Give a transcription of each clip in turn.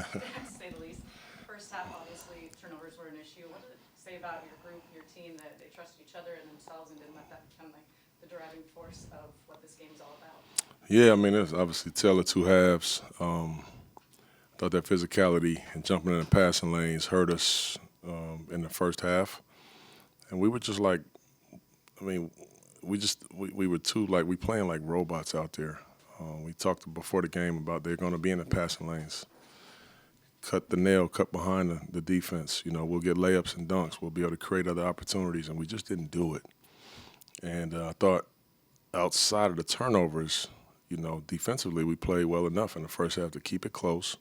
to say the least. First half, obviously, turnovers were an issue. What did it say about your group, your team, that they trusted each other and themselves and didn't let that become like the driving force of what this game's all about? Yeah, I mean, it's obviously tale of two halves. Thought that physicality and jumping in the passing lanes hurt us in the first half, and we were just like, I mean, we were too like we playing like robots out there. We talked before the game about they're going to be in the passing lanes. Cut the nail, cut behind the defense. You know, we'll get layups and dunks. We'll be able to create other opportunities, and we just didn't do it. And I thought outside of the turnovers, you know, defensively we played well enough in the first half to keep it close.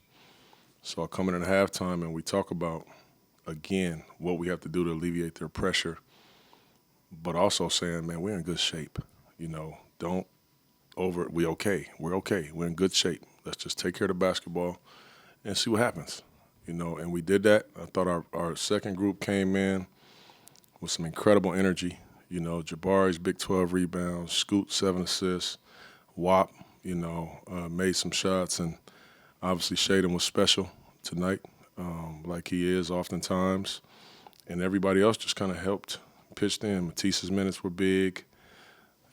So I come in at halftime and we talk about again what we have to do to alleviate their pressure, but also saying, man, we're in good shape. You know, don't we okay. We're okay. We're in good shape. Let's just take care of the basketball and see what happens. You know, and we did that. I thought our second group came in with some incredible energy. You know, Jabari's Big 12 rebounds, Scoot 7 assists, Wop, you know, made some shots, and obviously Shaden was special tonight, like he is oftentimes. And everybody else just kind of helped, pitched in. Matisse's minutes were big.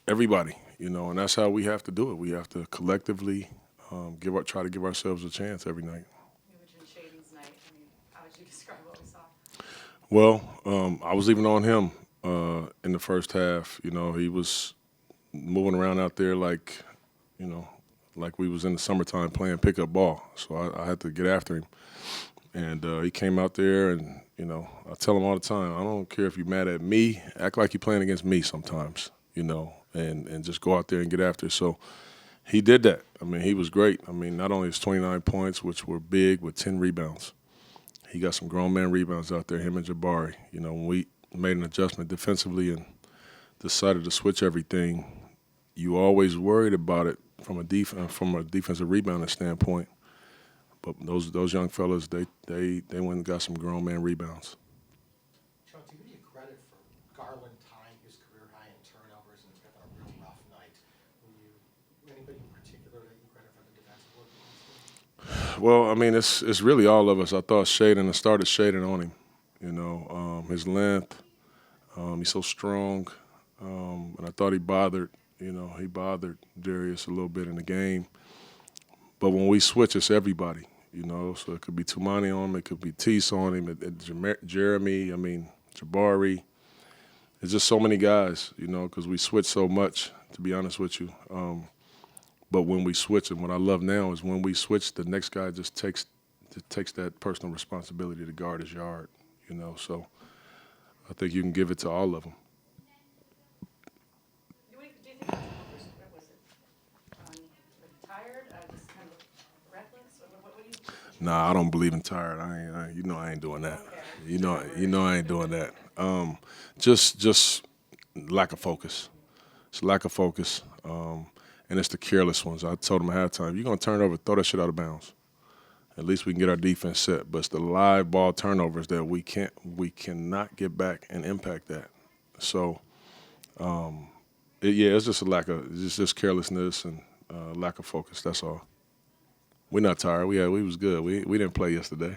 Everybody, you know, and that's how we have to do it. We have to collectively try to give ourselves a chance every night. You mentioned Shaden's night. I mean, how would you describe what we saw? Well, I was even on him in the first half. You know, he was moving around out there like, you know, like we was in the summertime playing pickup ball. So I had to get after him. And he came out there and, you know, I tell him all the time, I don't care if you're mad at me, act like you're playing against me sometimes, you know, and just go out there and get after it. So he did that. I mean, he was great. I mean, not only his 29 points, which were big, with 10 rebounds. He got some grown man rebounds out there, him and Jabari. You know, when we made an adjustment defensively and decided to switch everything, you always worried about it from a defensive rebounding standpoint. But those young fellas, they went and got some grown man rebounds. Chauncey, who do you credit for Garland tying his career high in turnovers and having a real rough night? Anybody in particular that you credit for the defensive work? Well, I mean, it's really all of us. I thought I started shading on him. You know, his length, he's so strong, and I thought he bothered Darius a little bit in the game. But when we switch, it's everybody. You know, so it could be Tumani on him, it could be Tease on him, Jeremy, I mean, Jabari. It's just so many guys, you know, because we switch so much, to be honest with you. But when we switch, and what I love now is when we switch, the next guy just takes that personal responsibility to guard his yard, you know. So I think you can give it to all of them. Do you think it was tired? Just kind of reckless? What do you? Nah, I don't believe in tired. You know, I ain't doing that. Okay. You know, I ain't doing that. Just lack of focus. It's lack of focus, and it's the careless ones. I told them at halftime, you're gonna turn it over, throw that shit out of bounds. At least we can get our defense set. But it's the live ball turnovers that we cannot get back and impact that. So, it's just it's just carelessness and lack of focus. That's all. We're not tired. We was good. We didn't play yesterday.